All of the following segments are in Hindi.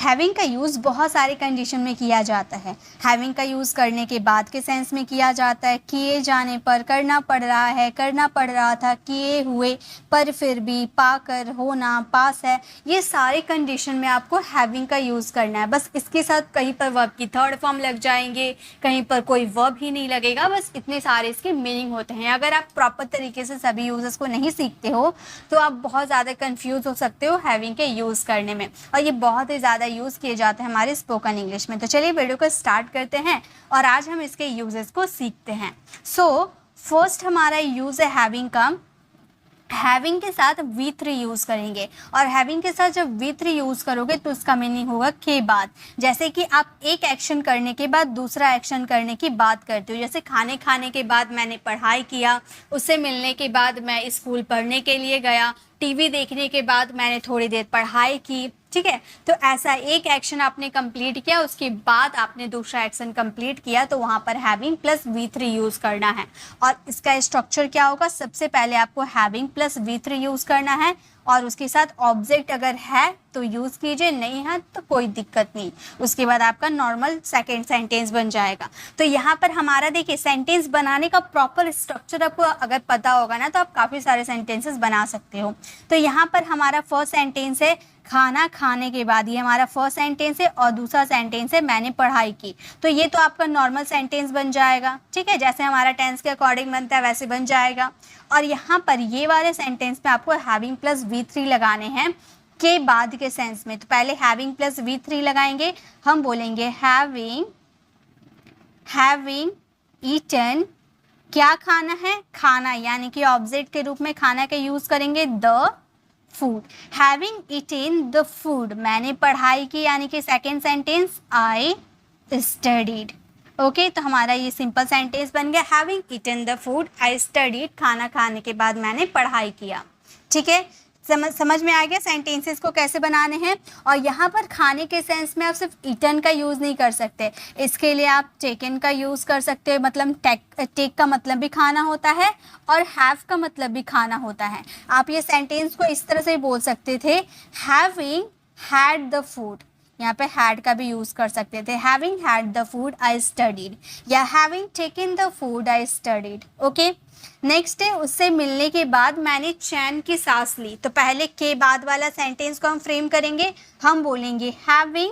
हैविंग का यूज़ बहुत सारे कंडीशन में किया जाता है। हैविंग का यूज़ करने के बाद के सेंस में किया जाता है, किए जाने पर, करना पड़ रहा है, करना पड़ रहा था, किए हुए, पर फिर भी, पाकर, होना, पास है, ये सारे कंडीशन में आपको हैविंग का यूज़ करना है। बस इसके साथ कहीं पर वर्ब की थर्ड फॉर्म लग जाएंगे, कहीं पर कोई वर्ब ही नहीं लगेगा, बस इतने सारे इसके मीनिंग होते हैं। अगर आप प्रॉपर तरीके से सभी यूजेस को नहीं सीखते हो तो आप बहुत ज़्यादा कंफ्यूज हो सकते हो हैविंग के यूज़ करने में, और ये बहुत ही ज़्यादा यूज़ किए जाते हैं हमारे स्पोकन इंग्लिश में। तो चलिए वीडियो को स्टार्ट करते हैं और आज हम इसके यूजेस को सीखते हैं। सो फर्स्ट हमारा यूज़ है हैविंग का। हैविंग के साथ V3 यूज़ करेंगे, और हैविंग के साथ जब V3 यूज़ करोगे तो उसका मीनिंग होगा के बाद। जैसे कि आप एक एक्शन करने के बाद दूसरा एक्शन करने की बात करते हो, जैसे खाने खाने के बाद मैंने पढ़ाई किया, उससे मिलने के बाद मैं स्कूल पढ़ने के लिए गया, टीवी देखने के बाद मैंने थोड़ी देर पढ़ाई की, ठीक है। तो ऐसा एक एक्शन आपने कंप्लीट किया, उसके बाद आपने दूसरा एक्शन कंप्लीट किया, तो वहाँ पर हैविंग प्लस V3 यूज़ करना है। और इसका स्ट्रक्चर क्या होगा, सबसे पहले आपको हैविंग प्लस V3 यूज़ करना है, और उसके साथ ऑब्जेक्ट अगर है तो यूज़ कीजिए, नहीं है तो कोई दिक्कत नहीं, उसके बाद आपका नॉर्मल सेकेंड सेंटेंस बन जाएगा। तो यहाँ पर हमारा देखिए सेंटेंस बनाने का प्रॉपर स्ट्रक्चर आपको अगर पता होगा ना तो आप काफ़ी सारे सेंटेंसेस बना सकते हो। तो यहाँ पर हमारा फर्स्ट सेंटेंस है खाना खाने के बाद, ये हमारा फर्स्ट सेंटेंस है, और दूसरा सेंटेंस है मैंने पढ़ाई की। तो ये तो आपका नॉर्मल सेंटेंस बन जाएगा, ठीक है, जैसे हमारा टेंस के अकॉर्डिंग बनता है वैसे बन जाएगा। और यहाँ पर ये वाले सेंटेंस में आपको हैविंग प्लस V3 लगाने हैं के बाद के सेंस में। तो पहले हैविंग प्लस V3 लगाएंगे, हम बोलेंगे हैविंग ईटन, क्या खाना है, खाना, यानी कि ऑब्जेक्ट के रूप में खाना का यूज़ करेंगे the food. Having eaten the food, मैंने पढ़ाई की, यानी कि second sentence I studied. Okay, तो हमारा ये सिंपल सेंटेंस बन गया, having eaten the food I studied, खाना खाने के बाद मैंने पढ़ाई किया। ठीक है, समझ में आ गया सेंटेंसेस को कैसे बनाने हैं। और यहाँ पर खाने के सेंस में आप सिर्फ ईटन का यूज़ नहीं कर सकते, इसके लिए आप टेकन का यूज़ कर सकते हो, मतलब टेक का मतलब भी खाना होता है और हैव का मतलब भी खाना होता है। आप ये सेंटेंस को इस तरह से बोल सकते थे, हैविंग हैड द फूड, यहाँ पे हैड का भी यूज़ कर सकते थे, having had the food I studied, या having taken the food I studied. Okay, next है उससे मिलने के बाद मैंने चैन की सांस ली। तो पहले के बाद वाला सेंटेंस को हम फ्रेम करेंगे, हम बोलेंगे हैविंग,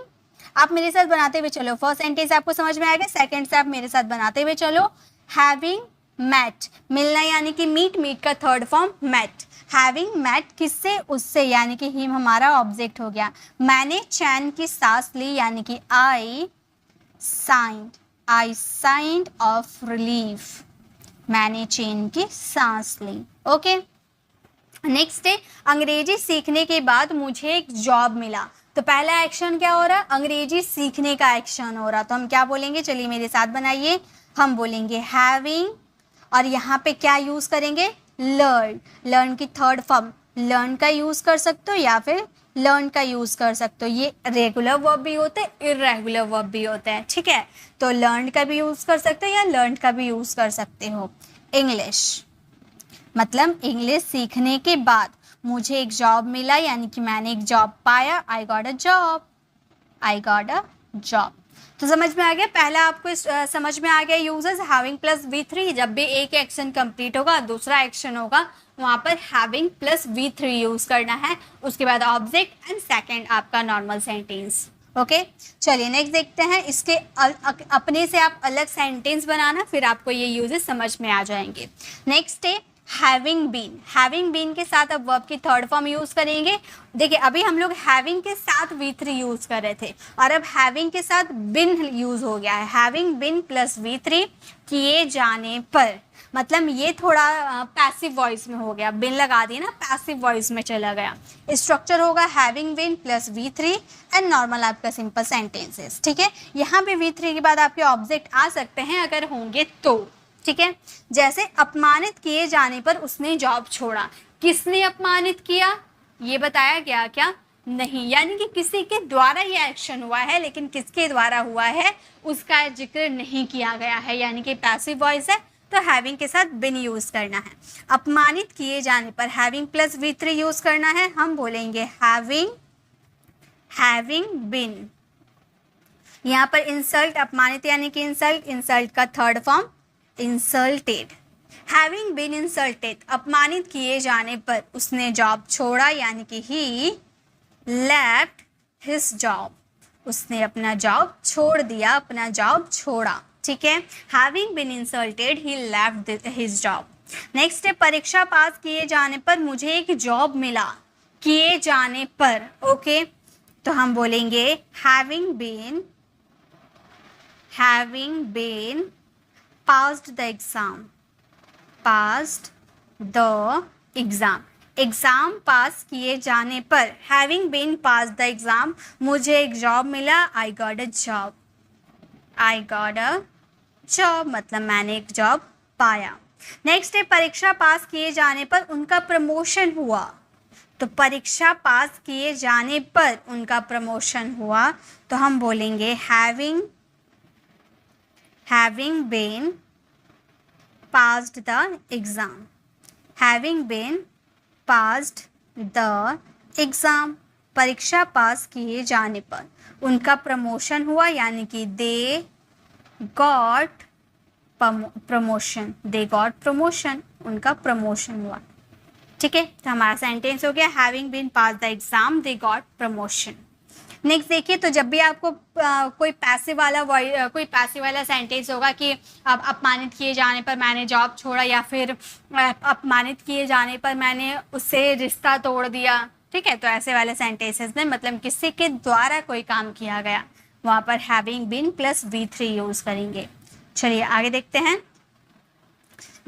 आप मेरे साथ बनाते हुए चलो, फर्स्ट सेंटेंस आपको समझ में आएगा, सेकंड से आप मेरे साथ बनाते हुए चलो। हैविंग मैट, मिलना यानी कि मीट, मीट का third form met. Having met किससे, उससे, यानी कि हिम हमारा ऑब्जेक्ट हो गया। मैंने चैन की सांस ली, यानी कि आई साइंड ऑफ रिलीफ, मैंने चैन की सांस ली। ओके, नेक्स्ट है अंग्रेजी सीखने के बाद मुझे एक जॉब मिला। तो पहला एक्शन क्या हो रहा है, अंग्रेजी सीखने का एक्शन हो रहा, तो हम क्या बोलेंगे, चलिए मेरे साथ बनाइए, हम बोलेंगे हैविंग, और यहाँ पे क्या यूज़ करेंगे, लर्न की थर्ड फॉर्म, लर्न का यूज़ कर सकते हो या फिर लर्न का यूज़ कर सकते हो। ये रेगुलर वर्ब भी होते हैं, इर्रेगुलर वर्ब भी होते हैं, ठीक है। तो लर्न का भी यूज़ कर सकते हो या लर्न का भी यूज़ कर सकते हो। इंग्लिश मतलब इंग्लिश सीखने के बाद मुझे एक जॉब मिला, यानी कि मैंने एक जॉब पाया, आई गॉट अ जॉब। तो समझ में आ गया, पहला आपको समझ में आ गया यूजेस हैविंग प्लस V3, जब भी एक एक्शन कंप्लीट होगा दूसरा एक्शन होगा वहाँ पर हैविंग प्लस V3 यूज़ करना है, उसके बाद ऑब्जेक्ट एंड सेकंड आपका नॉर्मल सेंटेंस। ओके, चलिए नेक्स्ट देखते हैं, इसके अपने से आप अलग सेंटेंस बनाना, फिर आपको ये यूजेस समझ में आ जाएंगे। नेक्स्ट है हैविंग बीन के साथ अब वर्ब की थर्ड फॉर्म यूज़ करेंगे। देखिए अभी हम लोग हैविंग के साथ V3 यूज़ कर रहे थे, और अब हैविंग के साथ बिन यूज़ हो गया है, हैविंग बिन प्लस V3, किए जाने पर, मतलब ये थोड़ा पैसिव वॉइस में हो गया, बिन लगा दिया ना, पैसिव वॉइस में चला गया। स्ट्रक्चर होगा having been plus V3 and normal आपका सिंपल सेंटेंसेस। ठीक है, यहाँ पे V3 के बाद आपके ऑब्जेक्ट आ सकते हैं अगर होंगे तो, ठीक है। जैसे अपमानित किए जाने पर उसने जॉब छोड़ा, किसने अपमानित किया ये बताया गया क्या, नहीं, यानी कि किसी के द्वारा ये एक्शन हुआ है, लेकिन किसके द्वारा हुआ है उसका जिक्र नहीं किया गया है, यानी कि पैसिव वॉइस है, तो हैविंग के साथ बिन यूज़ करना है। अपमानित किए जाने पर हैविंग प्लस V3 यूज़ करना है, हम बोलेंगे हैविंग हैविंग बिन, यहाँ पर इंसल्ट अपमानित यानी कि इंसल्ट, इंसल्ट का थर्ड फॉर्म इंसल्टेड। हैविंग बिन इंसल्टेड, अपमानित किए जाने पर उसने जॉब छोड़ा यानी कि ही लेफ्ट हिज जॉब, उसने अपना जॉब छोड़ दिया, अपना जॉब छोड़ा, ठीक है। हैविंग बिन इंसल्टेड ही लेफ्ट हिज जॉब। नेक्स्ट है परीक्षा पास किए जाने पर मुझे एक जॉब मिला, किए जाने पर, ओके तो हम बोलेंगे having been passed the exam, passed the exam, exam pass किए जाने पर, having been pass the exam, मुझे एक जॉब मिला, I got a job, I got a job मतलब मैंने एक जॉब पाया। नेक्स्ट है परीक्षा पास किए जाने पर उनका प्रमोशन हुआ, तो परीक्षा पास किए जाने पर उनका प्रमोशन हुआ तो हम बोलेंगे having been passed the exam, having been passed the exam, परीक्षा पास किए जाने पर उनका प्रमोशन हुआ यानी कि they got promotion, they got promotion, उनका प्रमोशन हुआ, ठीक है। तो हमारा सेंटेंस हो गया having been pass the exam they got promotion. Next देखिए, तो जब भी आपको कोई पैसिव वाला सेंटेंस होगा कि अब अपमानित किए जाने पर मैंने जॉब छोड़ा या फिर अपमानित किए जाने पर मैंने उससे रिश्ता तोड़ दिया, ठीक है, तो ऐसे वाले सेंटेंसेस में मतलब किसी के द्वारा कोई काम किया गया, वहाँ पर having been plus V3 use करेंगे। चलिए आगे देखते हैं।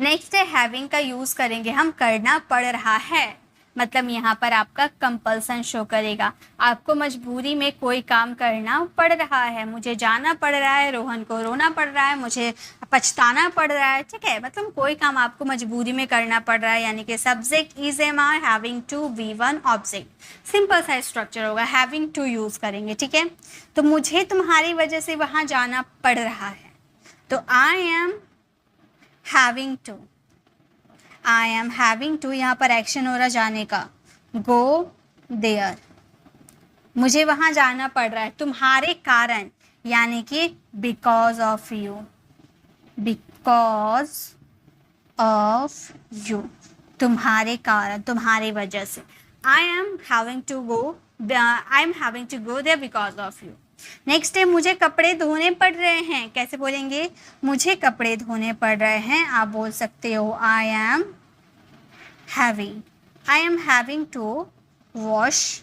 नेक्स्ट है हैविंग का यूज़ करेंगे हम करना पड़ रहा है, मतलब यहाँ पर आपका कंपल्सन शो करेगा, आपको मजबूरी में कोई काम करना पड़ रहा है, मुझे जाना पड़ रहा है, रोहन को रोना पड़ रहा है, मुझे पछताना पड़ रहा है, ठीक है, मतलब कोई काम आपको मजबूरी में करना पड़ रहा है, यानी कि subject is am are having to V1 object, simple सा स्ट्रक्चर होगा, हैविंग टू यूज़ करेंगे, ठीक है। तो मुझे तुम्हारी वजह से वहाँ जाना पड़ रहा है, तो आई एम हैविंग टू, यहाँ पर एक्शन हो रहा जाने का, गो देयर, मुझे वहाँ जाना पड़ रहा है तुम्हारे कारण, यानी कि बिकॉज ऑफ यू, तुम्हारे कारण, तुम्हारी वजह से। I am having to go there because of you. Next है मुझे कपड़े धोने पड़ रहे हैं, कैसे बोलेंगे, मुझे कपड़े धोने पड़ रहे हैं, आप बोल सकते हो I am having to wash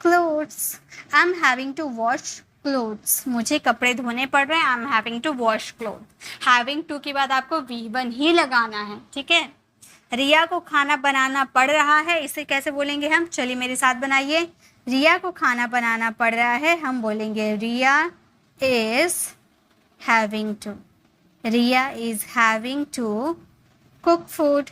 clothes, मुझे कपड़े धोने पड़ रहे हैं, I am having to wash cloth. Having to के बाद आपको V1 ही लगाना है, ठीक है। रिया को खाना बनाना पड़ रहा है, इसे कैसे बोलेंगे हम, चलिए मेरे साथ बनाइए। रिया को खाना बनाना पड़ रहा है, हम बोलेंगे Riya is having to cook food,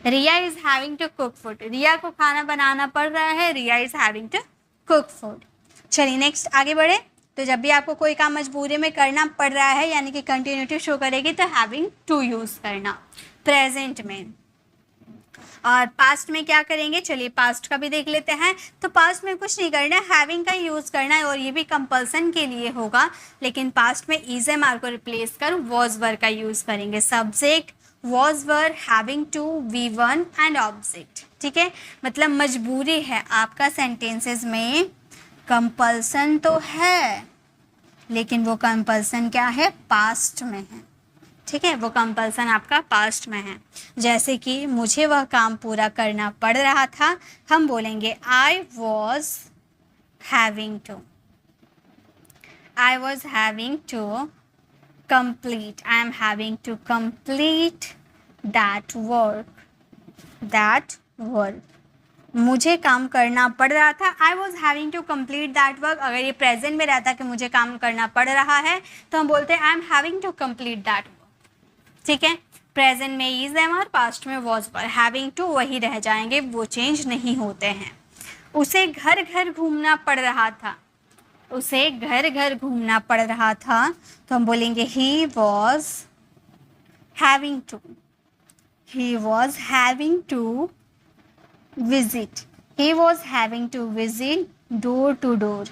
Riya is having to cook food, Riya को खाना बनाना पड़ रहा है, Riya is having to cook food. चलिए नेक्स्ट आगे बढ़े। तो जब भी आपको कोई काम मजबूरी में करना पड़ रहा है यानी कि कंटिन्यूटी शो करेगी तो हैविंग टू यूज़ करना प्रेजेंट में। और पास्ट में क्या करेंगे, चलिए पास्ट का भी देख लेते हैं। तो पास्ट में कुछ नहीं करना है, हैविंग का यूज़ करना है और ये भी कंपल्सन के लिए होगा, लेकिन पास्ट में इज एम आर को रिप्लेस कर वॉज वर का यूज़ करेंगे। Subject was were having to V1 and object, ठीक है, मतलब मजबूरी है आपका सेंटेंसेस में, कंपल्सन तो है लेकिन वो कंपल्सन क्या है, पास्ट में है, ठीक है, वो कंपल्सन आपका पास्ट में है। जैसे कि मुझे वह काम पूरा करना पड़ रहा था, हम बोलेंगे I was having to complete, I am having to complete that work, मुझे काम करना पड़ रहा था, I was having to complete that work. अगर ये प्रेजेंट में रहता कि मुझे काम करना पड़ रहा है तो हम बोलते हैं I am having to complete that work, ठीक है। प्रेजेंट में इज एम और पास्ट में वॉज पर, हैविंग टू वही रह जाएंगे, वो चेंज नहीं होते हैं। उसे घर घर घूमना पड़ रहा था, तो हम बोलेंगे he was having to visit He was having to visit door to door.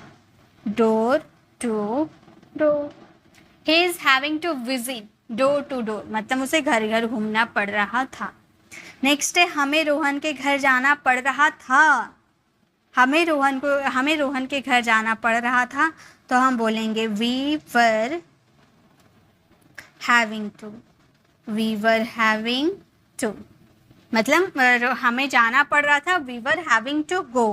Door to door. He is having to visit door to door. मतलब उसे घर घर घूमना पड़ रहा था. नेक्स्ट है हमें रोहन के घर जाना पड़ रहा था. हमें रोहन के घर जाना पड़ रहा था तो हम बोलेंगे we were having to. We were having to. मतलब हमें जाना पड़ रहा था. We were having to go.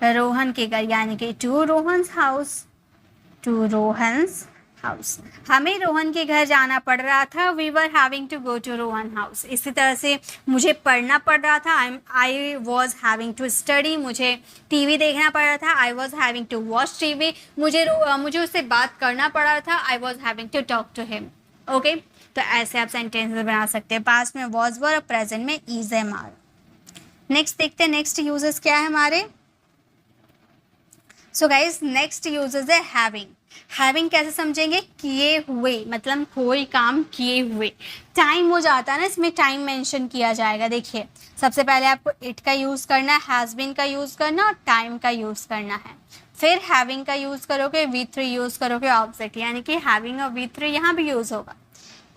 Rohan के घर यानी कि to Rohan's house. To Rohan's house. हमें रोहन के घर जाना पड़ रहा था. We were having to go to Rohan house. इसी तरह से मुझे पढ़ना पड़ रहा था. I was having to study. मुझे टीवी देखना पड़ रहा था. I was having to watch TV. मुझे उससे बात करना पड़ रहा था. I was having to talk to him. Okay, तो ऐसे आप सेंटेंसेस बना सकते हैं. पास्ट में वॉज वर और प्रेजेंट में इज एम आर. नेक्स्ट देखते हैं नेक्स्ट यूजेस क्या है हमारे. सो गाइज नेक्स्ट यूजेस है हैविंग. हैविंग कैसे समझेंगे? किए हुए, मतलब कोई काम किए हुए. टाइम हो जाता है ना, इसमें टाइम मेंशन किया जाएगा. देखिए सबसे पहले आपको इट का यूज़ करना है, हैज़ बीन का यूज़ करना और टाइम का यूज़ करना है. फिर हैविंग का यूज़ करोगे, V3 यूज़ करोगे ऑब्जेक्ट, यानी कि हैविंग और V3 यहाँ भी यूज़ होगा.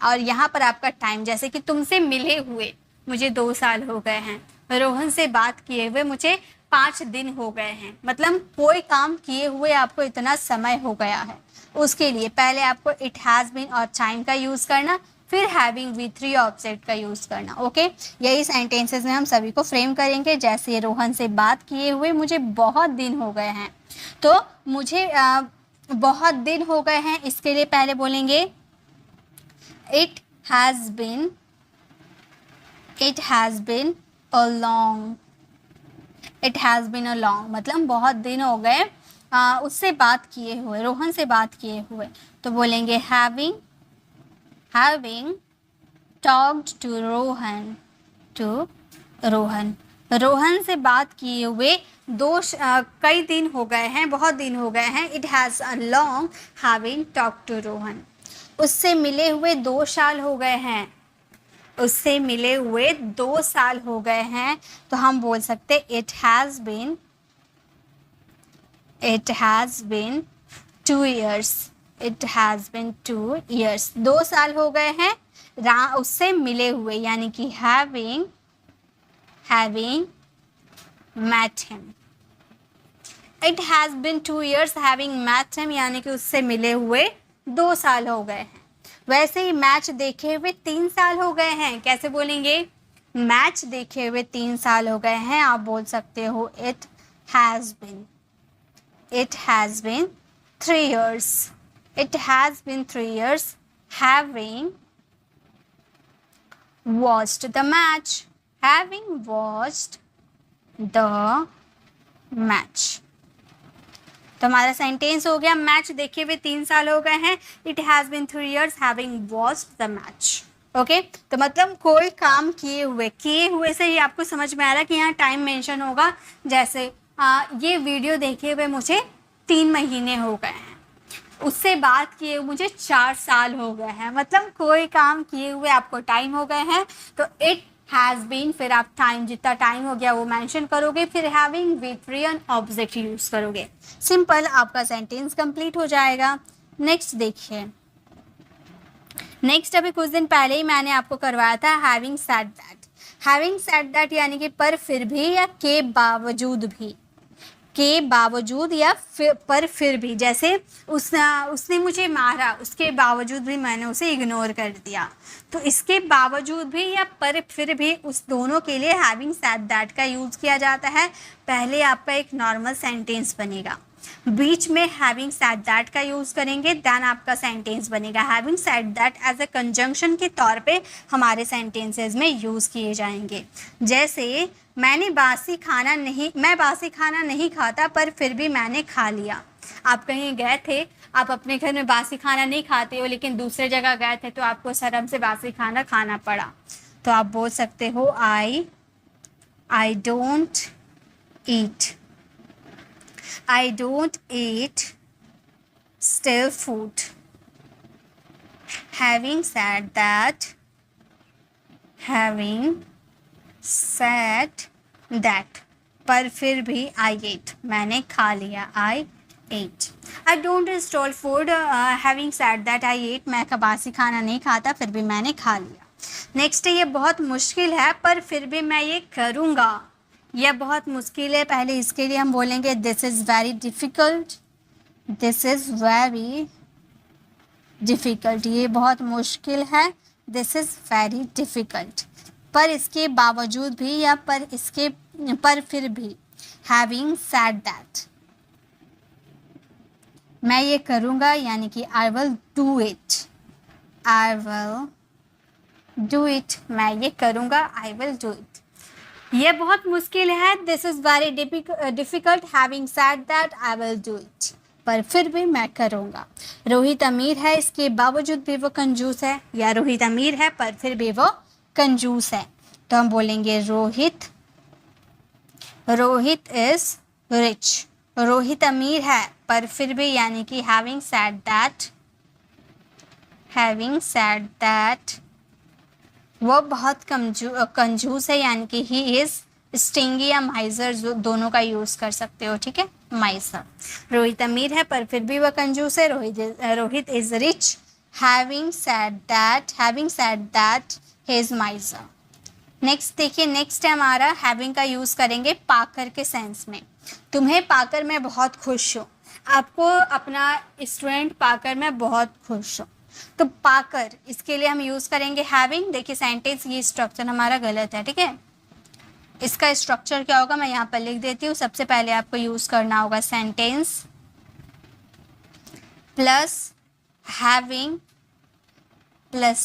और यहाँ पर आपका टाइम, जैसे कि तुमसे मिले हुए मुझे 2 साल हो गए हैं. रोहन से बात किए हुए मुझे 5 दिन हो गए हैं. मतलब कोई काम किए हुए आपको इतना समय हो गया है. उसके लिए पहले आपको इट हैज़ बीन और टाइम का यूज़ करना, फिर हैविंग V3 ऑब्जेक्ट का यूज़ करना. ओके, यही सेंटेंसेस में हम सभी को फ्रेम करेंगे. जैसे रोहन से बात किए हुए मुझे बहुत दिन हो गए हैं, तो मुझे बहुत दिन हो गए हैं, इसके लिए पहले बोलेंगे it has been a long. It has been a long मतलब बहुत दिन हो गए उससे बात किए हुए, रोहन से बात किए हुए. तो बोलेंगे having talked to Rohan. Rohan से बात किए हुए कई दिन हो गए हैं, बहुत दिन हो गए हैं. It has a long having talked to Rohan. उससे मिले हुए 2 साल हो गए हैं. उससे मिले हुए 2 साल हो गए हैं, तो हम बोल सकते it has been 2 years. It has been 2 years. 2 साल हो गए हैं उससे मिले हुए, यानी कि having met him. It has been 2 years having met him, यानी कि उससे मिले हुए 2 साल हो गए हैं. वैसे ही मैच देखे हुए 3 साल हो गए हैं. कैसे बोलेंगे? मैच देखे हुए 3 साल हो गए हैं. आप बोल सकते हो it has been 3 years. It has been 3 years having watched the match. तो हमारा सेंटेंस हो गया मैच देखे हुए 3 साल हो गए हैं. It has been 3 years having watched the match. Okay, तो मतलब कोई काम किए हुए से ही आपको समझ में आ रहा है कि यहाँ टाइम मेंशन होगा. जैसे ये वीडियो देखे हुए मुझे 3 महीने हो गए हैं. उससे बात किए हुए मुझे 4 साल हो गए हैं. मतलब कोई काम किए हुए आपको टाइम हो गए हैं, तो इट हैज़ बीन, फिर आप टाइम जितना टाइम हो गया वो मेंशन करोगे, फिर हैविंग V3 ऑब्जेक्ट यूज़ करोगे. सिंपल, आपका सेंटेंस कंप्लीट हो जाएगा. नेक्स्ट देखिए. नेक्स्ट अभी कुछ दिन पहले ही मैंने आपको करवाया था हैविंग सेड दैट यानी कि पर फिर भी या के बावजूद या पर फिर भी. जैसे उसने मुझे मारा, उसके बावजूद भी मैंने उसे इग्नोर कर दिया. तो इसके बावजूद भी या पर फिर भी, उस दोनों के लिए हैविंग सेड दैट का यूज़ किया जाता है. पहले आपका एक नॉर्मल सेंटेंस बनेगा, बीच में हैविंग सेड दैट का यूज़ करेंगे, देन आपका सेंटेंस बनेगा. Having said that as a conjunction के तौर पे हमारे सेंटेंसेस में यूज़ किए जाएंगे. जैसे मैं बासी खाना नहीं खाता पर फिर भी मैंने खा लिया. आप कहीं गए थे, आप अपने घर में बासी खाना नहीं खाते हो, लेकिन दूसरे जगह गए थे तो आपको शर्म से बासी खाना खाना पड़ा. तो आप बोल सकते हो I don't eat stale food. Having said that, पर फिर भी आई एट, मैंने खा लिया, I ate. I don't stall food having said that I ate, मैं बासी खाना नहीं खाता फिर भी मैंने खा लिया। नेक्स्ट है ये बहुत मुश्किल है पर फिर भी मैं ये करूँगा, यह बहुत मुश्किल है, पहले इसके लिए हम बोलेंगे this is very difficult, this is very difficult, ये बहुत मुश्किल है, दिस इज़ वेरी डिफ़िकल्ट। पर इसके बावजूद भी या पर फिर भी, हैविंग सैड दैट, मैं ये करूँगा यानी कि I will do it, I will do it, मैं ये करूँगा, आई विल डू इट। ये बहुत मुश्किल है, this is very difficult, having said that I will do it, पर फिर भी मैं करूँगा। रोहित अमीर है, इसके बावजूद भी वो कंजूस है, या रोहित अमीर है पर फिर भी वो कंजूस है, तो हम बोलेंगे रोहित इज़ रिच, रोहित अमीर है पर फिर भी यानी कि हैविंग सैड दैट वो बहुत कंजूस है, यानी कि ही इज़ स्टिंगी या माइजर, जो दोनों का यूज़ कर सकते हो, ठीक है, माइजर। रोहित अमीर है पर फिर भी वह कंजूस है, Rohit is rich, having said that he is माइजर। Next देखिए, नेक्स्ट है हमारा हैविंग का यूज़ करेंगे पाकर के सेंस में। तुम्हें पाकर मैं बहुत खुश हूँ, आपको अपना स्टूडेंट पाकर मैं बहुत खुश हूँ, तो पाकर इसके लिए हम यूज़ करेंगे हैविंग। देखिए सेंटेंस, ये स्ट्रक्चर हमारा गलत है, ठीक है, इसका स्ट्रक्चर क्या होगा मैं यहाँ पर लिख देती हूँ। सबसे पहले आपको यूज़ करना होगा sentence plus having plus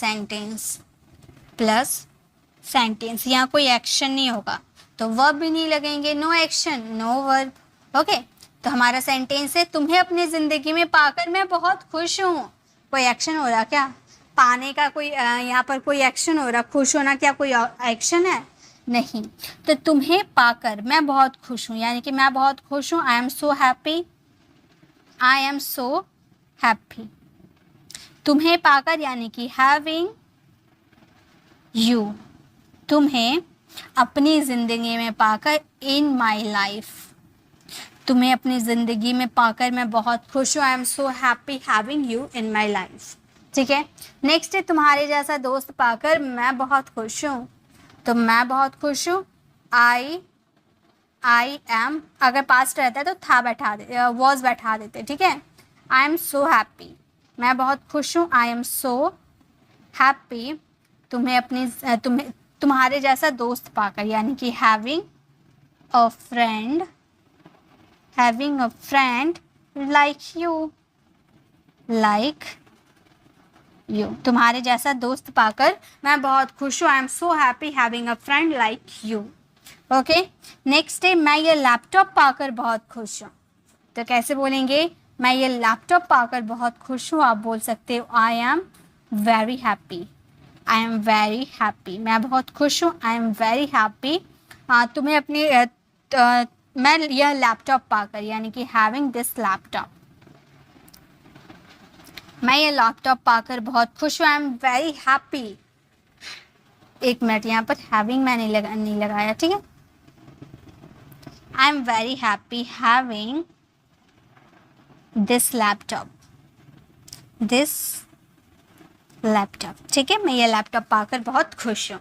sentence, यहाँ कोई एक्शन नहीं होगा तो वर्ब भी नहीं लगेंगे, no action no verb, okay. तो हमारा सेंटेंस है तुम्हें अपनी ज़िंदगी में पाकर मैं बहुत खुश हूँ, कोई एक्शन हो रहा क्या, पाने का कोई यहाँ पर कोई एक्शन हो रहा, खुश होना क्या कोई एक्शन है, नहीं। तो तुम्हें पाकर मैं बहुत खुश हूँ, यानी कि मैं बहुत खुश हूँ, आई एम सो हैप्पी। तुम्हें पाकर यानी कि हैविंग यू, तुम्हें अपनी ज़िंदगी में पाकर, इन माई लाइफ, तुम्हें अपनी ज़िंदगी में पाकर मैं बहुत खुश हूँ, I am so happy having you in my life, ठीक है। नेक्स्ट है तुम्हारे जैसा दोस्त पाकर मैं बहुत खुश हूँ, तो मैं बहुत खुश हूँ, आई एम, अगर पास्ट रहता है तो था बैठा दे, वॉज बैठा देते, ठीक है। आई एम सो हैप्पी, मैं बहुत खुश हूँ, आई एम सो हैप्पी, तुम्हारे जैसा दोस्त पाकर, यानी कि having a friend like you, तुम्हारे जैसा दोस्त पाकर मैं बहुत खुश हूँ, I am so happy having a friend like you, okay. Next है मैं ये लैपटॉप पाकर बहुत खुश हूँ, तो कैसे बोलेंगे, मैं ये लैपटॉप पाकर बहुत खुश हूँ, आप बोल सकते हो आई एम वेरी हैप्पी, मैं बहुत खुश हूँ, आई एम वेरी हैप्पी। तुम्हें अपनी मैं यह लैपटॉप पाकर, यानी कि हैविंग दिस लैपटॉप, मैं ये लैपटॉप पाकर बहुत खुश हूँ, आई एम वेरी हैप्पी। एक मिनट, यहाँ पर हैविंग मैंने नहीं लगाया, ठीक है, I am very happy having this laptop, ठीक है, मैं ये लैपटॉप पाकर बहुत खुश हूँ।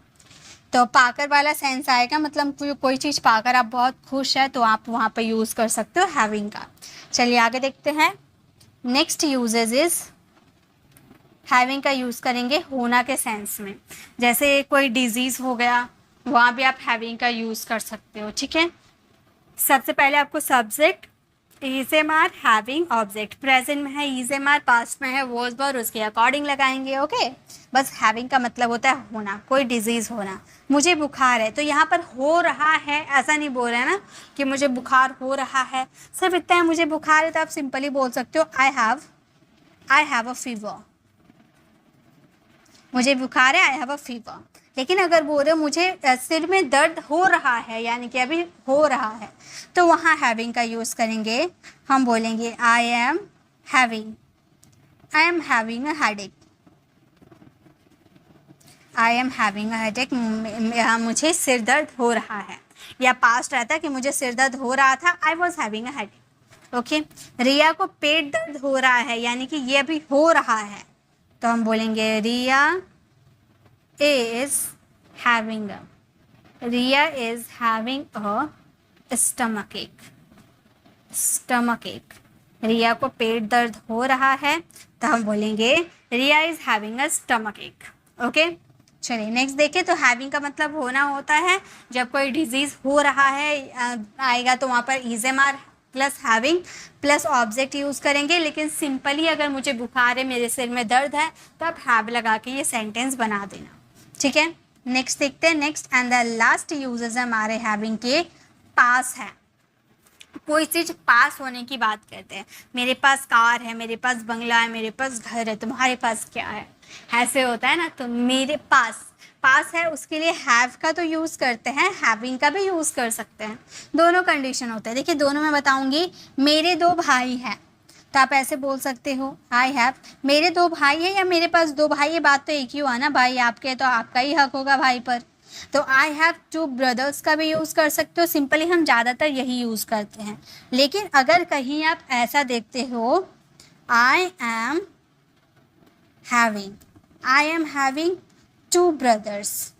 तो पाकर वाला सेंस आएगा, मतलब कोई चीज़ पाकर आप बहुत खुश है तो आप वहाँ पर यूज़ कर सकते हो हैविंग का। चलिए आगे देखते हैं। नेक्स्ट यूजेज इज, हैविंग का यूज़ करेंगे होना के सेंस में, जैसे कोई डिजीज़ हो गया वहाँ भी आप हैविंग का यूज़ कर सकते हो, ठीक है। सबसे पहले आपको subject is am are, having object, present में है इज एम आर, पास्ट में है वॉज वर, उसके अकॉर्डिंग लगाएंगे, ओके। बस हैविंग का मतलब होता है होना, कोई डिजीज़ होना। मुझे बुखार है, तो यहाँ पर हो रहा है ऐसा नहीं बोल रहे हैं ना कि मुझे बुखार हो रहा है, सिर्फ इतना है मुझे बुखार है, तो आप सिंपली बोल सकते हो आई हैव अ फीवर, मुझे बुखार है, आई हैव अ फीवर। लेकिन अगर बोल रहे हो मुझे सिर में दर्द हो रहा है, यानी कि अभी हो रहा है, तो वहाँ हैविंग का यूज़ करेंगे, हम बोलेंगे आई am having a headache, I am having a headache, मुझे सिर दर्द हो रहा है। या पास्ट रहता कि मुझे सिर दर्द हो रहा था, I was having a headache. Okay, Riya को पेट दर्द हो रहा है, यानी कि ये अभी हो रहा है, तो हम बोलेंगे Riya is having a stomach एक। स्टमक एक, रिया को पेट दर्द हो रहा है, तो हम बोलेंगे Riya is having a stomach एक। ओके, चलिए नेक्स्ट देखिए। तो हैविंग का मतलब होना होता है जब कोई डिजीज हो रहा है आएगा तो वहाँ पर is-M-are plus having plus object use करेंगे, लेकिन सिंपली अगर मुझे बुखार है, मेरे सिर में दर्द है, तो आप हैव लगा के ये सेंटेंस बना देना। ठीक है, नेक्स्ट देखते हैं। Next and the last uses हमारे हैविंग के पास है। कोई चीज़ पास होने की बात करते हैं, मेरे पास कार है, मेरे पास बंगला है, मेरे पास घर है, तुम्हारे पास क्या है, ऐसे होता है ना। तो मेरे पास है, उसके लिए हैव का तो यूज़ करते हैं, हैविंग का भी यूज़ कर सकते हैं, दोनों कंडीशन होते हैं। देखिए दोनों में बताऊंगी। मेरे 2 भाई हैं, तो आप ऐसे बोल सकते हो आई हैव, मेरे 2 भाई हैं या मेरे पास 2 भाई, ये बात तो एक ही हुआ ना, भाई आपके तो आपका ही हक होगा भाई पर। तो आई हैव 2 ब्रदर्स का भी यूज़ कर सकते हो, सिंपली हम ज़्यादातर यही यूज़ करते हैं। लेकिन अगर कहीं आप ऐसा देखते हो आई एम हैविंग 2 ब्रदर्स,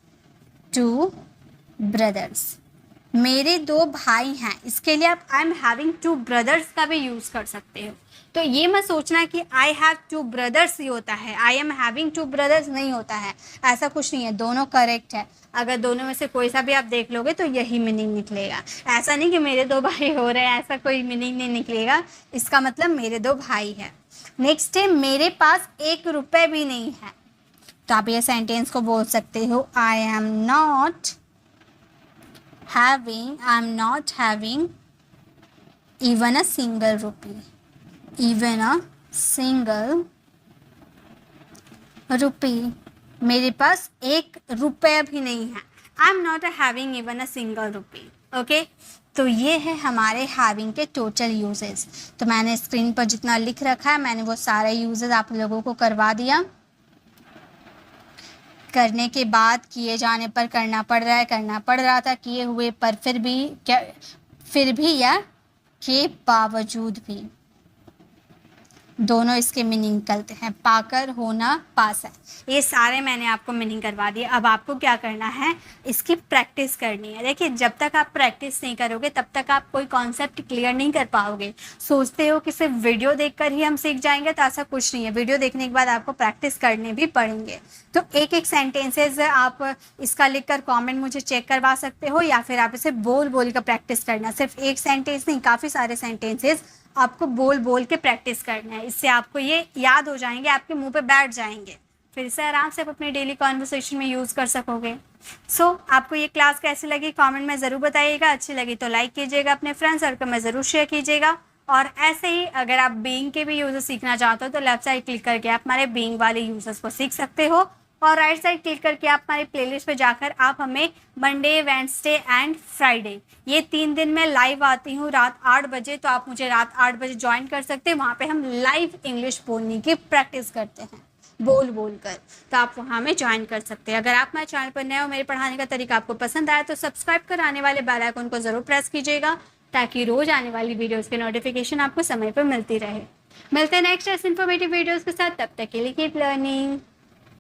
मेरे 2 भाई हैं, इसके लिए आप आई एम हैविंग 2 ब्रदर्स का भी यूज़ कर सकते हो। तो ये मत सोचना कि आई हैव 2 ब्रदर्स ही होता है, आई एम हैविंग 2 ब्रदर्स नहीं होता है, ऐसा कुछ नहीं है, दोनों करेक्ट है। अगर दोनों में से कोई सा भी आप देख लोगे तो यही मीनिंग निकलेगा। ऐसा नहीं कि मेरे 2 भाई हो रहे हैं, ऐसा कोई मीनिंग नहीं निकलेगा, इसका मतलब मेरे 2 भाई हैं। नेक्स्ट है मेरे पास 1 रुपये भी नहीं है, तो आप ये सेंटेंस को बोल सकते हो I am not having even a single rupee, मेरे पास 1 रुपया भी नहीं है, I am not having even a single rupee. Okay, तो ये है हमारे हैविंग के टोटल यूजेस। तो मैंने स्क्रीन पर जितना लिख रखा है मैंने वो सारे यूजेस आप लोगों को करवा दिया। करने के बाद किए जाने पर करना पड़ रहा था, किए हुए पर फिर भी या के बावजूद भी, दोनों इसके मीनिंग निकलते हैं। पाकर होना पास है, ये सारे मैंने आपको मीनिंग करवा दिए। अब आपको क्या करना है, इसकी प्रैक्टिस करनी है। देखिए जब तक आप प्रैक्टिस नहीं करोगे तब तक आप कोई कॉन्सेप्ट क्लियर नहीं कर पाओगे। सोचते हो कि सिर्फ वीडियो देखकर ही हम सीख जाएंगे, तो ऐसा कुछ नहीं है, वीडियो देखने के बाद आपको प्रैक्टिस करने भी पड़ेंगे। तो एक एक सेंटेंसेज आप इसका लिख कर कॉमेंट मुझे चेक करवा सकते हो, या फिर आप इसे बोल कर प्रैक्टिस करना। सिर्फ एक सेंटेंस नहीं, काफ़ी सारे सेंटेंसेज आपको बोल के प्रैक्टिस करना है। इससे आपको ये याद हो जाएंगे, आपके मुंह पे बैठ जाएंगे, फिर इसे आराम से आप अपने डेली कॉन्वर्सेशन में यूज़ कर सकोगे। आपको ये क्लास कैसी लगी कमेंट में ज़रूर बताइएगा। अच्छी लगी तो लाइक कीजिएगा, अपने फ्रेंड सर्कल में ज़रूर शेयर कीजिएगा। और ऐसे ही अगर आप बीइंग के भी यूज़र्स सीखना चाहते हो तो लेफ्ट साइड क्लिक करके आप हमारे बीइंग वाले यूज़र्स को सीख सकते हो, और राइट साइड क्लिक करके आप हमारे प्लेलिस्ट पे जाकर आप हमें मंडे, वेडनेसडे एंड फ्राइडे ये 3 दिन में लाइव आती हूँ रात 8 बजे, तो आप मुझे रात 8 बजे ज्वाइन कर सकते हैं। वहाँ पे हम लाइव इंग्लिश बोलने की प्रैक्टिस करते हैं बोल कर, तो आप वहाँ में ज्वाइन कर सकते हैं। अगर आप मेरे चैनल पर नए हो, मेरे पढ़ाने का तरीका आपको पसंद आया तो सब्सक्राइब कर आने वाले बेल आइकन को ज़रूर प्रेस कीजिएगा, ताकि रोज़ आने वाली वीडियोज़ की नोटिफिकेशन आपको समय पर मिलती रहे। मिलते हैं नेक्स्ट ऐसे इन्फॉर्मेटिव वीडियोज़ के साथ, तब तक के लिए कीप लर्निंग।